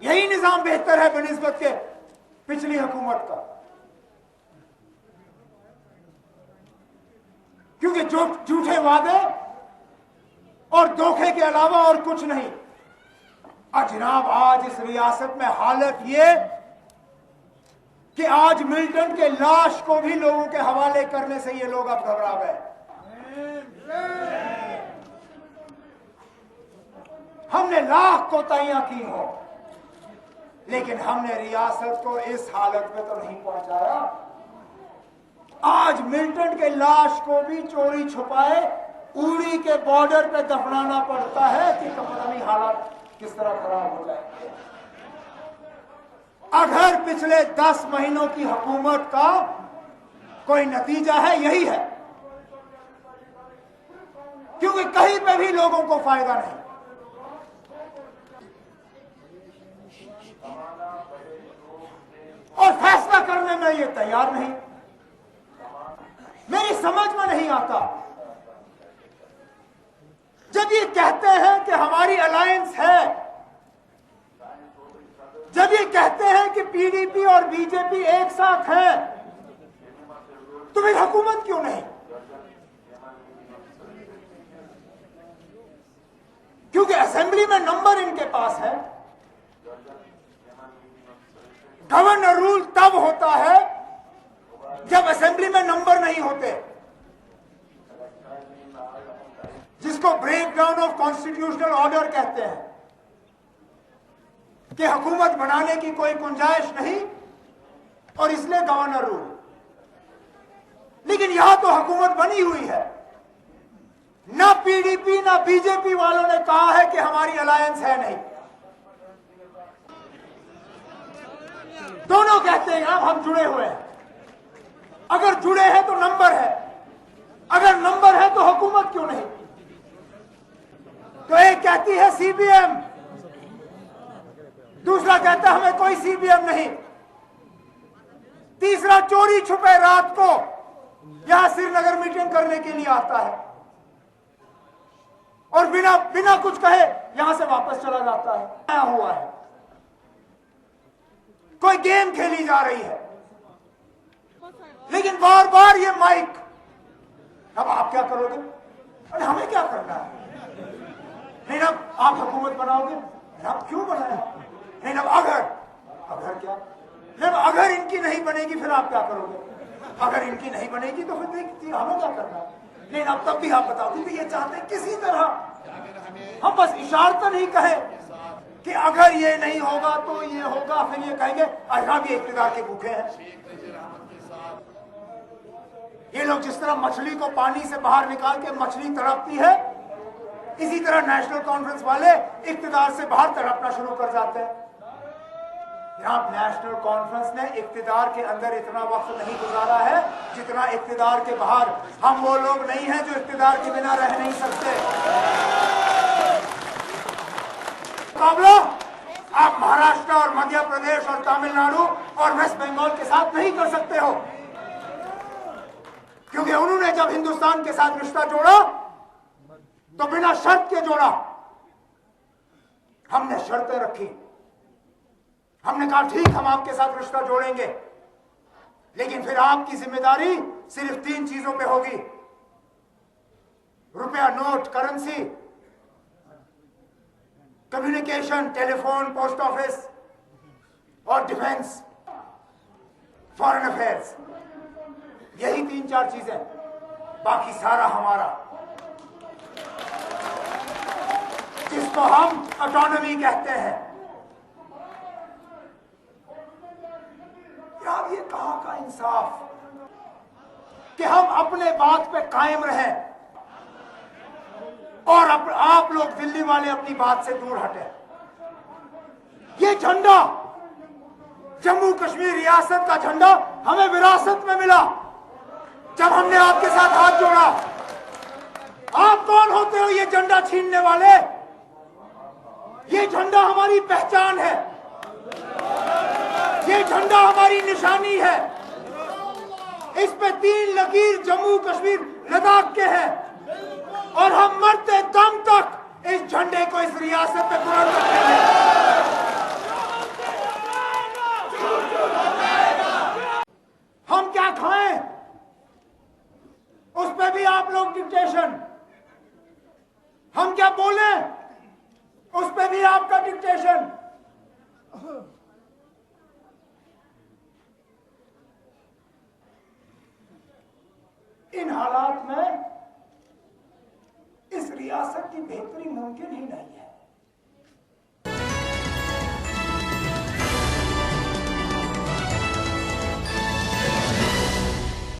यही निजाम बेहतर है बनिस्बत के पिछली हुकूमत का, क्योंकि झूठे वादे और धोखे के अलावा और कुछ नहीं। और जनाब आज इस रियासत में हालत ये कि आज मिल्टन के लाश को भी लोगों के हवाले करने से ये लोग अब घबरा गए। हमने लाख कोताहियां की हो, लेकिन हमने रियासत को इस हालत में तो नहीं पहुंचाया। आज मिल्टन के लाश को भी चोरी छुपाए उड़ी के बॉर्डर पे दफनाना पड़ता है कि पता नहीं हालात किस तरह खराब हो जाएंगे। अगर पिछले 10 महीनों की हुकूमत का कोई नतीजा है, यही है, क्योंकि कहीं पे भी लोगों को फायदा नहीं। और फैसला करने में ये तैयार नहीं। मेरी समझ में नहीं आता, जब ये कहते हैं कि हमारी अलायंस है, जब ये कहते हैं कि पीडीपी और बीजेपी एक साथ है, तो फिर हुकूमत क्यों नहीं? क्योंकि असेंबली में नंबर इनके पास है। गवर्नर रूल तब होता है जब असेंबली में नंबर नहीं होते, जिसको break down of constitutional order कहते हैं, कि हुकूमत बनाने की कोई गुंजाइश नहीं और इसलिए गवर्नर रूल। लेकिन यहां तो हुकूमत बनी हुई है। ना पीडीपी ना बीजेपी वालों ने कहा है कि हमारी अलायंस है नहीं। दोनों कहते हैं अब हम जुड़े हुए हैं। अगर जुड़े हैं तो नंबर है, अगर नंबर है तो हुकूमत क्यों नहीं? तो एक कहती है सीबीएम, दूसरा कहता है हमें कोई सीबीएम नहीं, तीसरा चोरी छुपे रात को यहां श्रीनगर मीटिंग करने के लिए आता है और बिना कुछ कहे यहां से वापस चला जाता है। आया हुआ है, कोई गेम खेली जा रही है, लेकिन बार बार ये माइक, अब आप क्या करोगे? अरे हमें क्या करना है? नहीं ना आप हुकूमत बनाओगे? आप क्यों बनाए? नहीं ना अगर क्या? नहीं अगर इनकी नहीं बनेगी फिर आप क्या करोगे? अगर इनकी नहीं बनेगी तो फिर हमें क्या करना है? नहीं ना तब भी आप बताओ, क्योंकि ये चाहते हैं किसी तरह हम बस इशारतन ही कहे कि अगर ये नहीं होगा तो ये होगा, फिर ये कहेंगे अल्लाह भी इख्तियार के भूखे हैं। ये लोग जिस तरह मछली को पानी से बाहर निकाल के मछली तड़पती है, इसी तरह नेशनल कॉन्फ्रेंस वाले इख्तियार से बाहर तड़पना शुरू कर जाते हैं। यहां नेशनल कॉन्फ्रेंस ने इख्तियार के अंदर इतना वक्त नहीं गुजारा है जितना इख्तियार के बाहर। हम वो लोग नहीं हैं जो इख्तियार के बिना रह नहीं सकते। मुकाबला आप महाराष्ट्र और मध्य प्रदेश और तमिलनाडु और वेस्ट बंगाल के साथ नहीं कर सकते हो, क्योंकि उन्होंने जब हिंदुस्तान के साथ रिश्ता जोड़ा तो बिना शर्त के जोड़ा। हमने शर्तें रखी, हमने कहा ठीक हम आपके साथ रिश्ता जोड़ेंगे, लेकिन फिर आपकी जिम्मेदारी सिर्फ 3 चीजों पे होगी: रुपया, note, currency, communication, telephone, post office और डिफेंस, फॉरेन अफेयर्स। यही 3-4 चीजें, बाकी सारा हमारा, जिसको हम ऑटोनॉमी कहते हैं। यार ये कहां का इंसाफ कि हम अपने बात पे कायम रहें और आप लोग दिल्ली वाले अपनी बात से दूर हटे। ये झंडा, जम्मू कश्मीर रियासत का झंडा, हमें विरासत में मिला जब हमने आपके साथ हाथ जोड़ा। आप कौन होते हो ये झंडा छीनने वाले? ये झंडा हमारी पहचान है, ये झंडा हमारी निशानी है। इस पे 3 लकीर जम्मू कश्मीर लद्दाख के हैं और हम मरते दम तक इस झंडे को इस रियासत पे बुलंद रखेंगे। आप लोग डिक्टेशन, हम क्या बोले उस पे भी आपका डिक्टेशन। इन हालात में इस रियासत की बेहतरी मुमकिन ही नहीं है।